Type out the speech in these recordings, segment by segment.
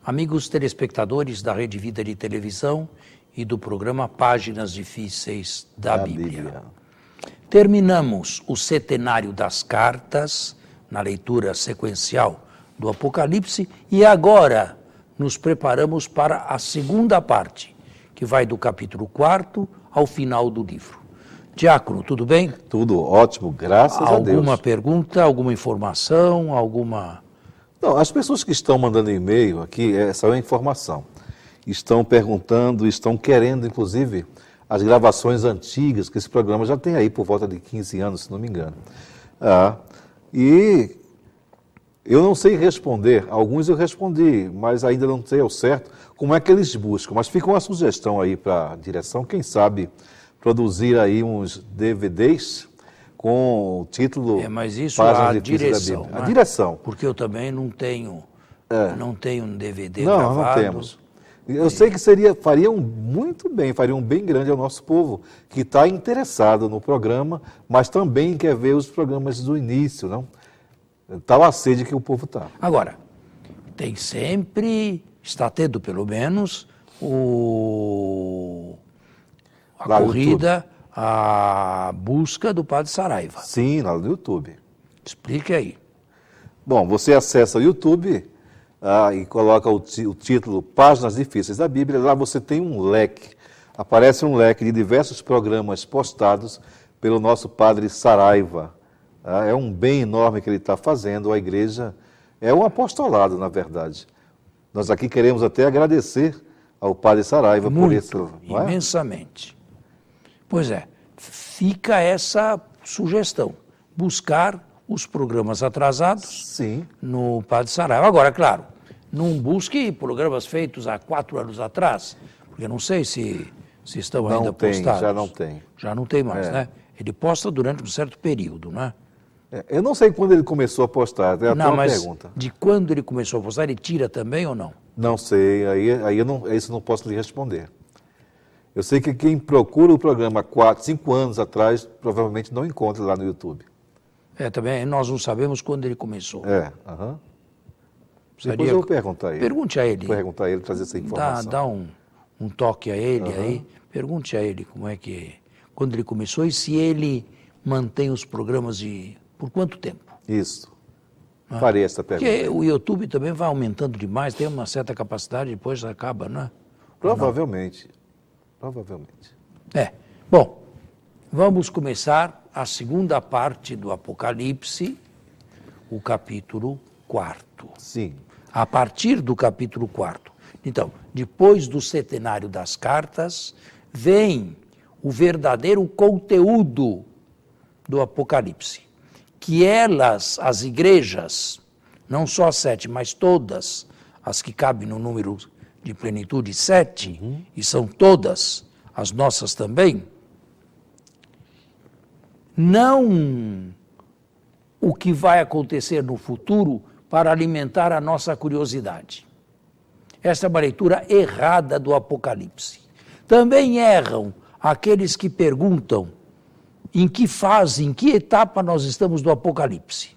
Amigos telespectadores da Rede Vida de Televisão e do programa Páginas Difíceis da Bíblia. Terminamos o Setenário das Cartas, na leitura sequencial do Apocalipse, e agora nos preparamos para a segunda parte, que vai do capítulo 4 ao final do livro. Diácono, tudo bem? Tudo ótimo, graças a Deus. Alguma pergunta, alguma informação, Não, as pessoas que estão mandando e-mail aqui, essa é a informação. Estão perguntando, estão querendo, inclusive, as gravações antigas, que esse programa já tem aí por volta de 15 anos, se não me engano. E eu não sei responder, alguns eu respondi, mas ainda não sei ao certo como é que eles buscam. Mas fica uma sugestão aí para a direção, quem sabe produzir aí uns DVDs com o título... mas isso é a direção, né? A direção. Porque eu também não tenho um DVD não, gravado. Não temos. Eu sei que fariam muito bem, fariam bem grande ao nosso povo, que está interessado no programa, mas também quer ver os programas do início, não? Tal a sede que o povo está. Agora, está tendo pelo menos a corrida, a busca do Padre Saraiva. Sim, lá no YouTube. Explique aí. Bom, você acessa o YouTube e coloca o título Páginas Difíceis da Bíblia. Lá você tem um leque, aparece um leque de diversos programas postados pelo nosso Padre Saraiva. É um bem enorme que ele está fazendo, a igreja é um apostolado, na verdade. Nós aqui queremos até agradecer ao Padre Saraiva por isso. Imensamente. Pois é, fica essa sugestão, buscar os programas atrasados no Padre Saraiva. Agora, claro, não busque programas feitos há 4 anos atrás, porque eu não sei se estão ainda postados. Já não tem. Já não tem mais, né? Ele posta durante um certo período, né? Eu não sei quando ele começou a postar, é até uma pergunta. De quando ele começou a postar, ele tira também ou não? Não sei, aí isso não posso lhe responder. Eu sei que quem procura o programa 4, 5 anos atrás, provavelmente não encontra lá no YouTube. Também nós não sabemos quando ele começou. Depois eu vou perguntar a ele. Pergunte a ele. Vou perguntar a ele, trazer essa informação. Dá um toque a ele aí, pergunte a ele como é que, quando ele começou e se ele mantém os programas por quanto tempo. Isso. Farei essa pergunta. Porque o YouTube também vai aumentando demais, tem uma certa capacidade, depois acaba, não é? Provavelmente. Bom, vamos começar a segunda parte do Apocalipse, o capítulo 4. Sim. A partir do capítulo 4. Então, depois do Setenário das Cartas, vem o verdadeiro conteúdo do Apocalipse, que as igrejas, não só as 7, mas todas as que cabem no número de plenitude 7, e são todas as nossas também, não o que vai acontecer no futuro para alimentar a nossa curiosidade. Esta é uma leitura errada do Apocalipse. Também erram aqueles que perguntam em que fase, em que etapa nós estamos do Apocalipse.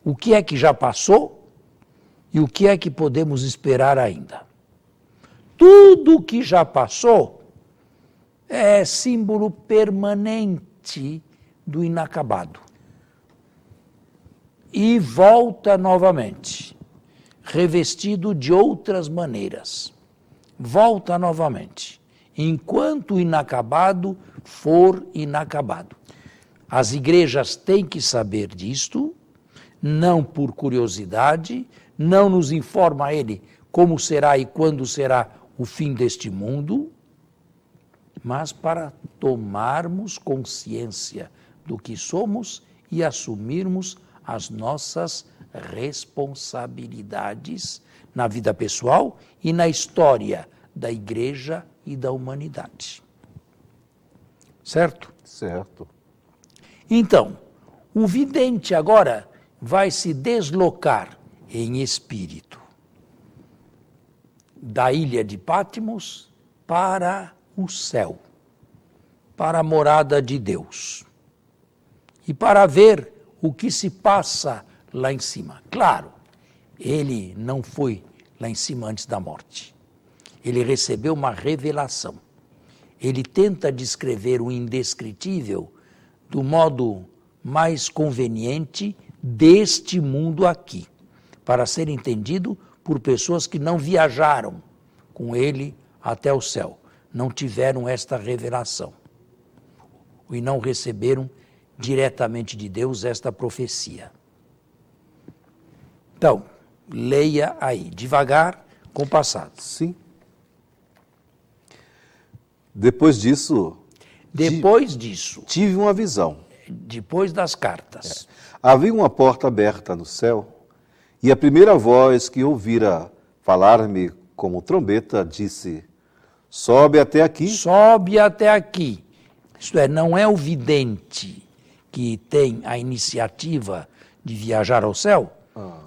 O que é que já passou e o que é que podemos esperar ainda. Tudo que já passou é símbolo permanente do inacabado. E volta novamente, revestido de outras maneiras. Volta novamente, enquanto o inacabado for inacabado. As igrejas têm que saber disto, não por curiosidade, não nos informa ele como será e quando será o fim deste mundo, mas para tomarmos consciência do que somos e assumirmos as nossas responsabilidades na vida pessoal e na história da igreja e da humanidade. Certo? Certo. Então, o vidente agora vai se deslocar em espírito da ilha de Patmos para o céu, para a morada de Deus, e para ver o que se passa lá em cima. Claro, ele não foi lá em cima antes da morte. Ele recebeu uma revelação. Ele tenta descrever o indescritível do modo mais conveniente deste mundo aqui, para ser entendido por pessoas que não viajaram com ele até o céu, não tiveram esta revelação e não receberam diretamente de Deus esta profecia. Então, leia aí, devagar, compassado. Sim. Depois disso, tive uma visão. Depois das cartas. Havia uma porta aberta no céu, e a primeira voz que ouvira falar-me como trombeta disse: sobe até aqui. Sobe até aqui. Isto é, não é o vidente que tem a iniciativa de viajar ao céu.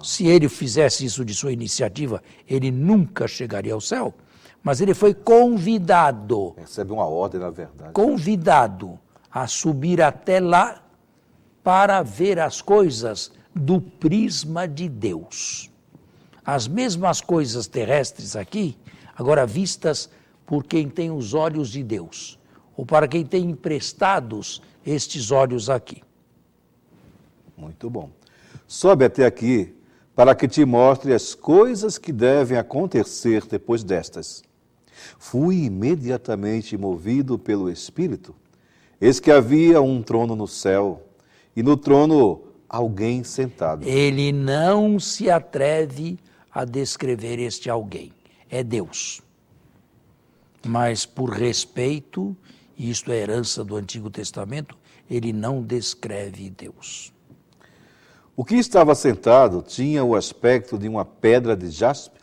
Se ele fizesse isso de sua iniciativa, ele nunca chegaria ao céu. Mas ele foi convidado. Recebe uma ordem, na verdade. Convidado a subir até lá para ver as coisas do prisma de Deus. As mesmas coisas terrestres aqui, agora vistas por quem tem os olhos de Deus, ou para quem tem emprestados estes olhos aqui. Muito bom. Sobe até aqui para que te mostre as coisas que devem acontecer depois destas. Fui imediatamente movido pelo Espírito. Eis que havia um trono no céu, e no trono alguém sentado. Ele não se atreve a descrever este alguém. É Deus. Mas por respeito, e isto é herança do Antigo Testamento, ele não descreve Deus. O que estava sentado tinha o aspecto de uma pedra de jaspe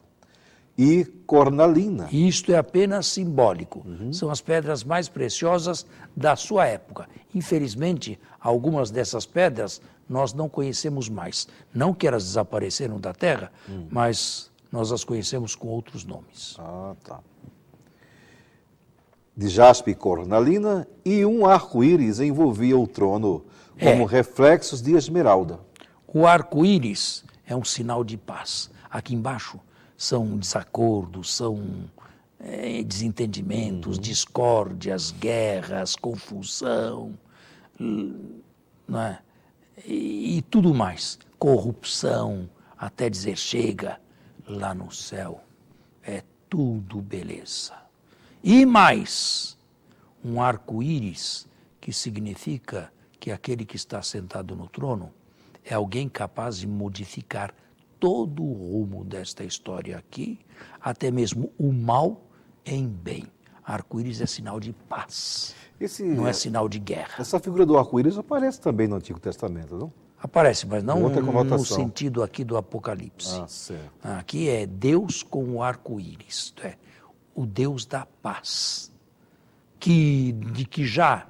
e cornalina. Isto é apenas simbólico. São as pedras mais preciosas da sua época. Infelizmente, algumas dessas pedras nós não conhecemos mais. Não que elas desapareceram da terra, mas nós as conhecemos com outros nomes. Ah, tá. De jaspe e cornalina, e um arco-íris envolvia o trono como reflexos de esmeralda. O arco-íris é um sinal de paz. Aqui embaixo são desacordos, são desentendimentos, discórdias, guerras, confusão, não é? E tudo mais. Corrupção, até dizer chega. Lá no céu é tudo beleza. E mais, um arco-íris que significa que aquele que está sentado no trono é alguém capaz de modificar todo o rumo desta história aqui, até mesmo o mal em bem. Arco-íris é sinal de paz, não é sinal de guerra. Essa figura do arco-íris aparece também no Antigo Testamento, não? Aparece, mas não no conotação. sentido aqui do Apocalipse. Ah, certo. Aqui é Deus com o arco-íris, isto é, o Deus da paz, de que já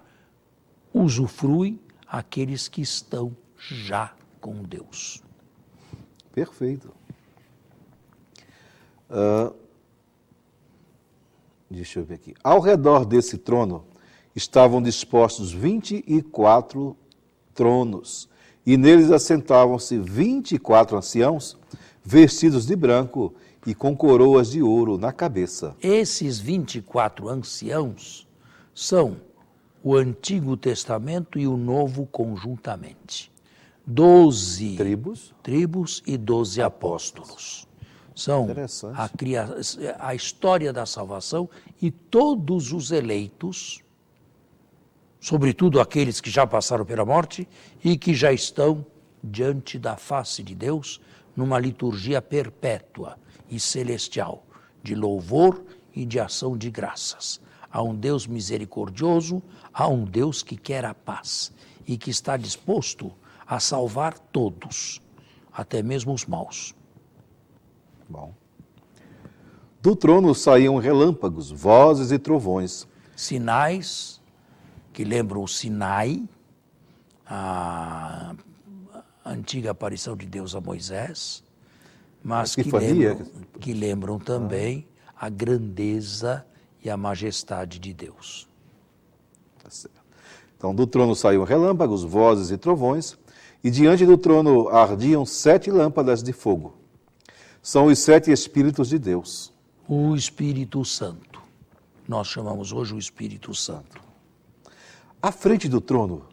usufruem aqueles que estão já com Deus. Perfeito. Deixa eu ver aqui. Ao redor desse trono estavam dispostos 24 tronos, e neles assentavam-se 24 anciãos, vestidos de branco e com coroas de ouro na cabeça. Esses 24 anciãos são o Antigo Testamento e o Novo conjuntamente. 12 tribos e 12 apóstolos. São a história da salvação, e todos os eleitos, sobretudo aqueles que já passaram pela morte e que já estão diante da face de Deus, numa liturgia perpétua e celestial, de louvor e de ação de graças. Há um Deus misericordioso, há um Deus que quer a paz e que está disposto a salvar todos, até mesmo os maus. Bom. Do trono saíam relâmpagos, vozes e trovões. Sinais que lembram o Sinai, a antiga aparição de Deus a Moisés, mas que lembram também a grandeza e a majestade de Deus. Tá certo. Então, do trono saíam relâmpagos, vozes e trovões, e diante do trono ardiam 7 lâmpadas de fogo. São os 7 Espíritos de Deus. O Espírito Santo. Nós chamamos hoje o Espírito Santo. À frente do trono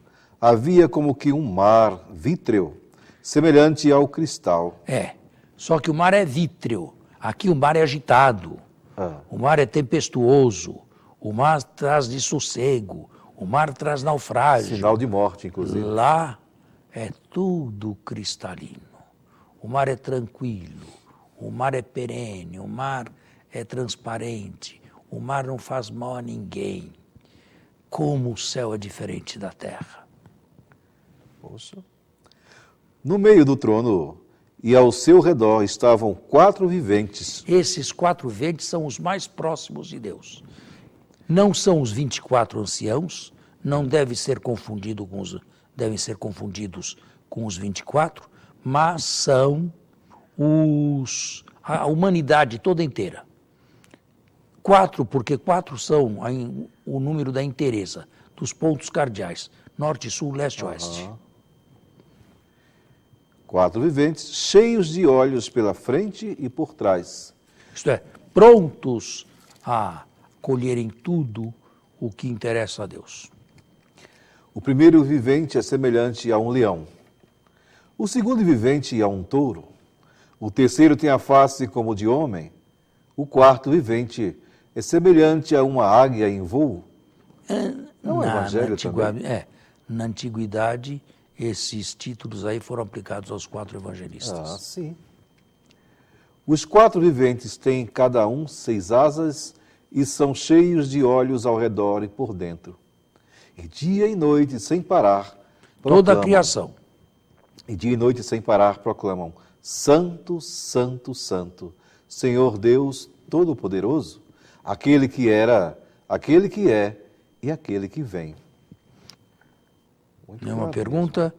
havia como que um mar vítreo, semelhante ao cristal. Só que o mar é vítreo. Aqui o mar é agitado. O mar é tempestuoso. O mar traz dessossego. O mar traz naufrágio. Sinal de morte, inclusive. Lá é tudo cristalino. O mar é tranquilo. O mar é perene. O mar é transparente. O mar não faz mal a ninguém. Como o céu é diferente da terra. Poxa. No meio do trono e ao seu redor estavam 4 viventes. Esses 4 viventes são os mais próximos de Deus. Não são os 24 anciãos, não devem ser confundidos com os 24, mas são a humanidade toda inteira. 4, porque 4 são o número da inteireza, dos pontos cardeais, norte, sul, leste, oeste. 4 viventes, cheios de olhos pela frente e por trás. Isto é, prontos a colherem tudo o que interessa a Deus. O primeiro vivente é semelhante a um leão. O segundo vivente a um touro. O terceiro tem a face como de homem. O quarto vivente é semelhante a uma águia em voo. É um evangelho também. Na antiguidade, esses títulos aí foram aplicados aos 4 evangelistas. Sim. Os 4 viventes têm cada um 6 asas e são cheios de olhos ao redor e por dentro. E dia e noite sem parar Toda a criação. E dia e noite sem parar proclamam: Santo, Santo, Santo, Senhor Deus Todo-Poderoso, aquele que era, aquele que é e aquele que vem. Nenhuma pergunta?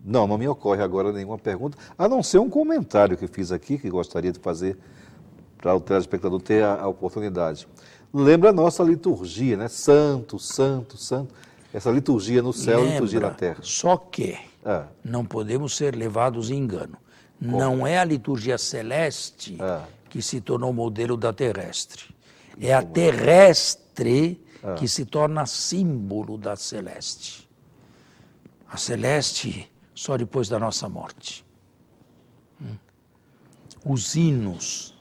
Não me ocorre agora nenhuma pergunta, a não ser um comentário que fiz aqui, que gostaria de fazer para o telespectador ter a oportunidade. Lembra a nossa liturgia, né? Santo, Santo, Santo. Essa liturgia no céu e liturgia na terra. Só que não podemos ser levados em engano. Não é a liturgia celeste que se tornou modelo da terrestre. É a terrestre que se torna símbolo da celeste. A celeste só depois da nossa morte. Os hinos,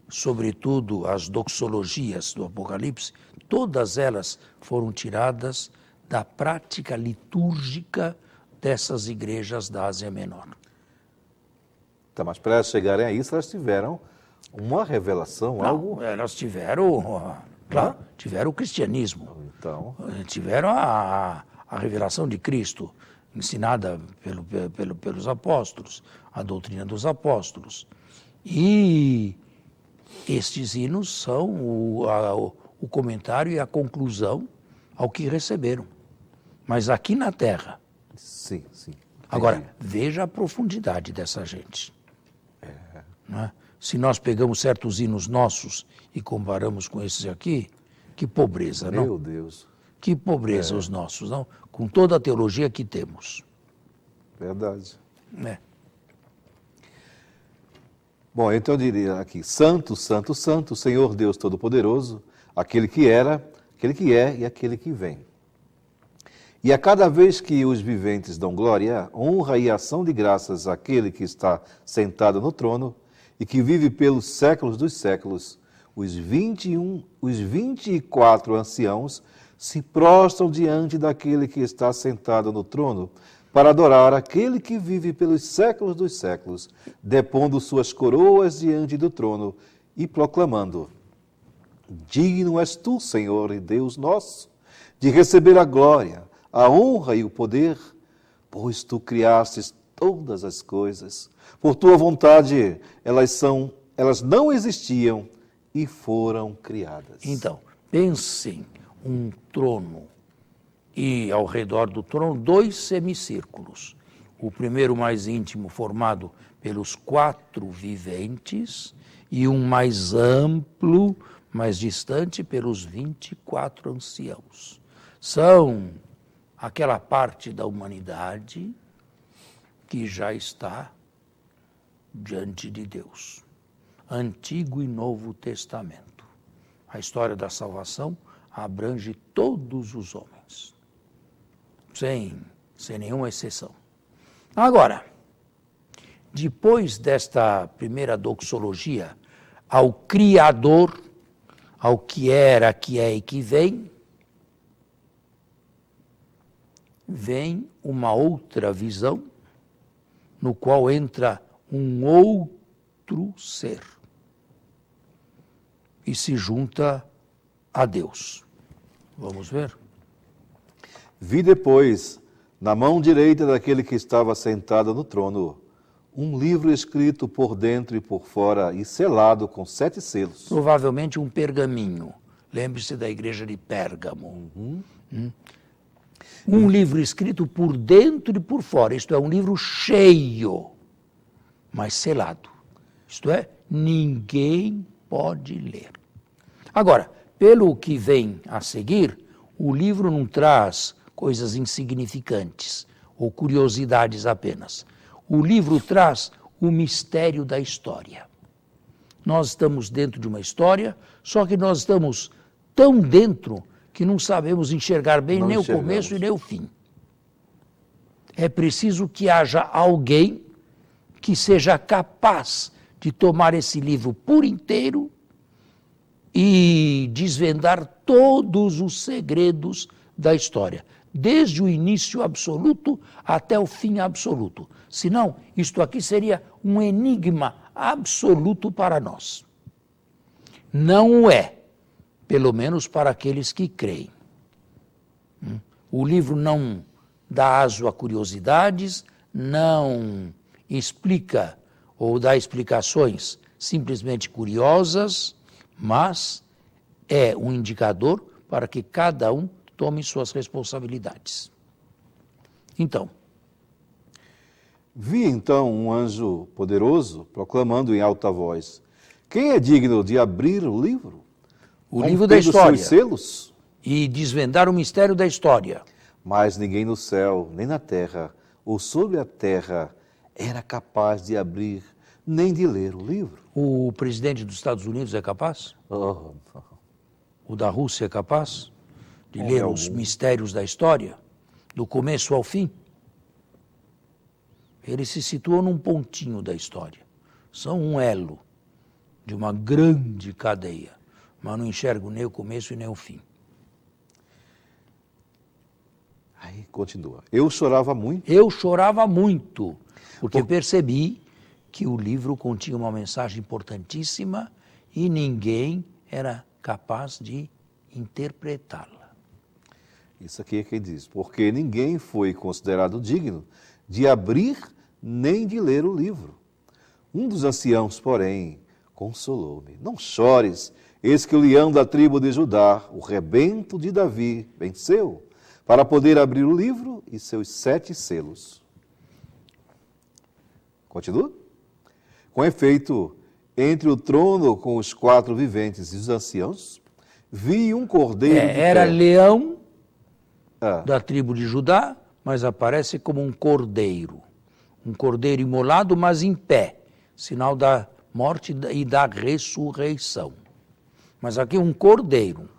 sobretudo as doxologias do Apocalipse, todas elas foram tiradas da prática litúrgica dessas igrejas da Ásia Menor. Tá, mas para elas chegarem a isso, elas tiveram uma revelação, algo... Elas tiveram, tiveram o cristianismo. Então... Tiveram a revelação de Cristo, ensinada pelos apóstolos, a doutrina dos apóstolos. E estes hinos são o comentário e a conclusão ao que receberam. Mas aqui na Terra. Sim, sim. Agora, veja a profundidade dessa gente. Não é? Se nós pegamos certos hinos nossos e comparamos com esses aqui, que pobreza, não? Meu Deus. Que pobreza os nossos, não? Com toda a teologia que temos. Verdade. É. Bom, então eu diria aqui, Santo, Santo, Santo, Senhor Deus Todo-Poderoso, aquele que era, aquele que é e aquele que vem. E a cada vez que os viventes dão glória, honra e ação de graças àquele que está sentado no trono e que vive pelos séculos dos séculos, os 24 anciãos se prostram diante daquele que está sentado no trono para adorar aquele que vive pelos séculos dos séculos, depondo suas coroas diante do trono e proclamando: Digno és tu, Senhor e Deus nosso, de receber a glória, a honra e o poder, pois tu criastes todas as coisas. Por tua vontade, elas não existiam e foram criadas. Então, pensem um trono e ao redor do trono 2 semicírculos. O primeiro mais íntimo formado pelos 4 viventes e um mais amplo, mais distante pelos 24 anciãos. São aquela parte da humanidade que já está diante de Deus. Antigo e Novo Testamento. A história da salvação abrange todos os homens, sem nenhuma exceção. Agora, depois desta primeira doxologia ao Criador, ao que era, que é e que vem, vem uma outra visão, no qual entra um outro ser e se junta a Deus. Vamos ver? Vi depois, na mão direita daquele que estava sentado no trono, um livro escrito por dentro e por fora e selado com 7 selos. Provavelmente um pergaminho. Lembre-se da igreja de Pérgamo. Um livro escrito por dentro e por fora. Isto é, um livro cheio, mas selado. Isto é, ninguém pode ler. Agora, pelo que vem a seguir, o livro não traz coisas insignificantes ou curiosidades apenas. O livro traz o mistério da história. Nós estamos dentro de uma história, só que nós estamos tão dentro que não sabemos enxergar bem nem o começo e nem o fim. É preciso que haja alguém que seja capaz de tomar esse livro por inteiro e desvendar todos os segredos da história, desde o início absoluto até o fim absoluto. Senão, isto aqui seria um enigma absoluto para nós. Não o é, pelo menos para aqueles que creem. O livro não dá aso a curiosidades, não explica ou dá explicações simplesmente curiosas, mas é um indicador para que cada um tome suas responsabilidades. Então, vi então um anjo poderoso proclamando em alta voz: quem é digno de abrir o livro? O livro da história. Seus selos? E desvendar o mistério da história. Mas ninguém no céu, nem na terra, ou sobre a terra, era capaz de abrir, nem de ler o livro. O presidente dos Estados Unidos é capaz? O da Rússia é capaz de ler os mistérios da história, do começo ao fim? Eles se situam num pontinho da história. São um elo de uma grande cadeia, mas não enxergam nem o começo e nem o fim. Aí continua. Eu chorava muito. Eu chorava muito, porque percebi que o livro continha uma mensagem importantíssima e ninguém era capaz de interpretá-la. Isso aqui é quem diz. Porque ninguém foi considerado digno de abrir nem de ler o livro. Um dos anciãos, porém, consolou-me. Não chores, eis que o leão da tribo de Judá, o rebento de Davi, venceu, para poder abrir o livro e seus 7 selos. Continua? Com efeito, entre o trono com os 4 viventes e os anciãos, vi um cordeiro de Era pé. leão da tribo de Judá, mas aparece como um cordeiro imolado, mas em pé, sinal da morte e da ressurreição. Mas aqui um cordeiro.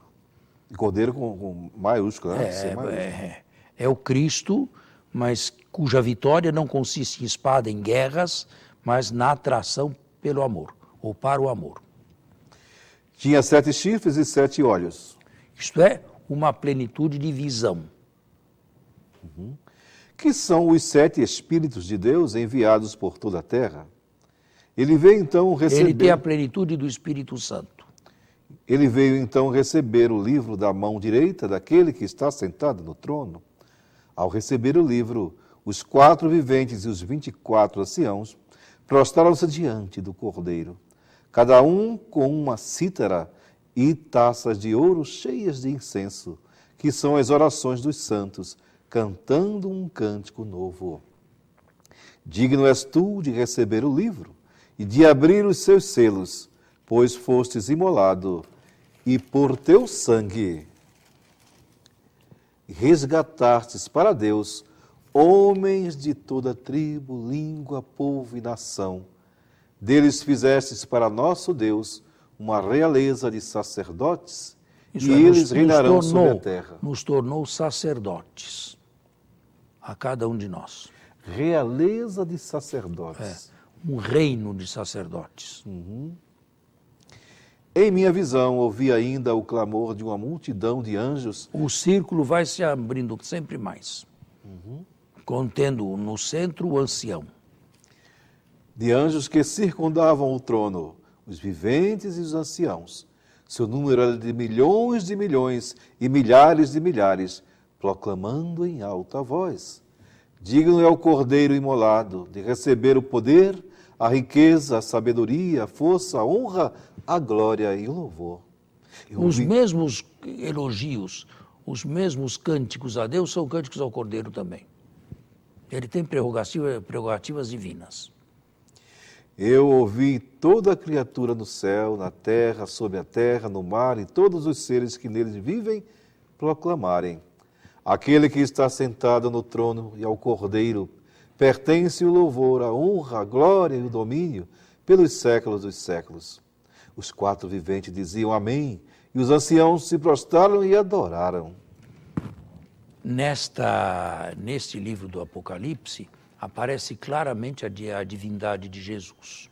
Cordeiro com maiúsculo, né? É o Cristo, mas cuja vitória não consiste em espada, em guerras, mas na atração pelo amor, ou para o amor. Tinha 7 chifres e 7 olhos. Isto é, uma plenitude de visão. Que são os 7 Espíritos de Deus enviados por toda a terra. Ele veio então receber... Ele tem a plenitude do Espírito Santo. Ele veio então receber o livro da mão direita daquele que está sentado no trono. Ao receber o livro, os 4 viventes e os 24 anciãos prostraram-se diante do Cordeiro, cada um com uma cítara e taças de ouro cheias de incenso, que são as orações dos santos, cantando um cântico novo. Digno és tu de receber o livro e de abrir os seus selos, pois fostes imolado, e por teu sangue resgatastes para Deus homens de toda tribo, língua, povo e nação. Deles fizestes para nosso Deus uma realeza de sacerdotes, Isso e é, eles reinarão sobre a terra. Nos tornou sacerdotes, a cada um de nós. Realeza de sacerdotes. Um reino de sacerdotes. Em minha visão, ouvi ainda o clamor de uma multidão de anjos. O círculo vai se abrindo sempre mais, contendo no centro o ancião. De anjos que circundavam o trono, os viventes e os anciãos. Seu número era de milhões e milhares de milhares, proclamando em alta voz: digno é o Cordeiro imolado de receber o poder, a riqueza, a sabedoria, a força, a honra, a glória e o louvor. Os mesmos elogios, os mesmos cânticos a Deus são cânticos ao Cordeiro também. Ele tem prerrogativas divinas. Eu ouvi toda a criatura no céu, na terra, sobre a terra, no mar e todos os seres que neles vivem proclamarem: aquele que está sentado no trono e ao Cordeiro pertence o louvor, a honra, a glória e o domínio pelos séculos dos séculos. Os quatro viventes diziam amém, e os anciãos se prostraram e adoraram. Neste livro do Apocalipse, aparece claramente a divindade de Jesus.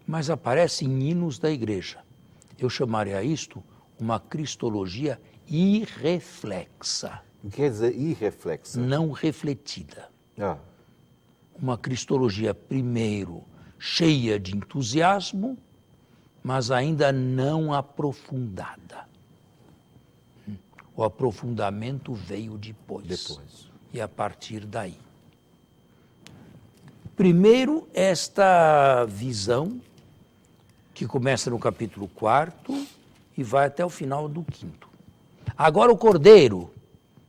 Mas aparece em hinos da igreja. Eu chamaria isto uma cristologia irreflexa. O que quer dizer irreflexa? Não refletida. Uma cristologia, primeiro, cheia de entusiasmo, mas ainda não aprofundada. O aprofundamento veio depois. E a partir daí. Primeiro, esta visão, que começa no capítulo 4 e vai até o final do 5º. Agora o Cordeiro,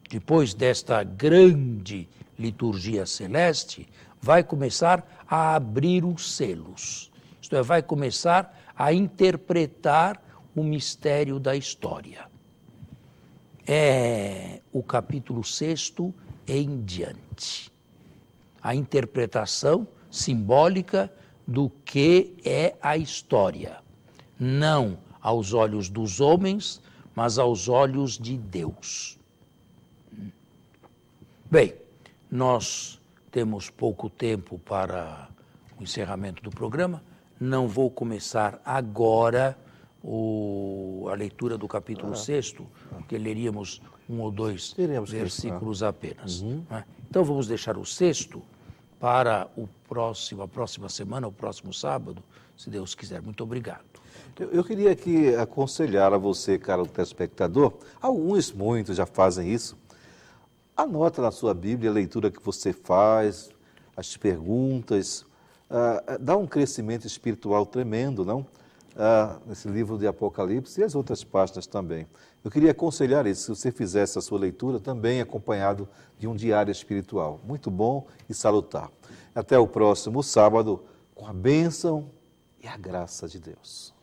depois desta grande liturgia celeste, vai começar a abrir os selos. Isto é, vai começar a interpretar o mistério da história. É o capítulo 6º em diante. A interpretação simbólica do que é a história. Não aos olhos dos homens, mas aos olhos de Deus. Bem, nós temos pouco tempo para o encerramento do programa. Não vou começar agora a leitura do capítulo 6º, porque leríamos 1 ou 2 versículos apenas. Então vamos deixar o 6º para a próxima semana, o próximo sábado, se Deus quiser. Muito obrigado. Eu queria aqui aconselhar a você, caro telespectador, muitos já fazem isso. Anota na sua Bíblia a leitura que você faz, as perguntas, dá um crescimento espiritual tremendo, não? Nesse livro de Apocalipse e as outras páginas também. Eu queria aconselhar isso, se você fizesse a sua leitura também acompanhado de um diário espiritual. Muito bom e salutar. Até o próximo sábado, com a bênção e a graça de Deus.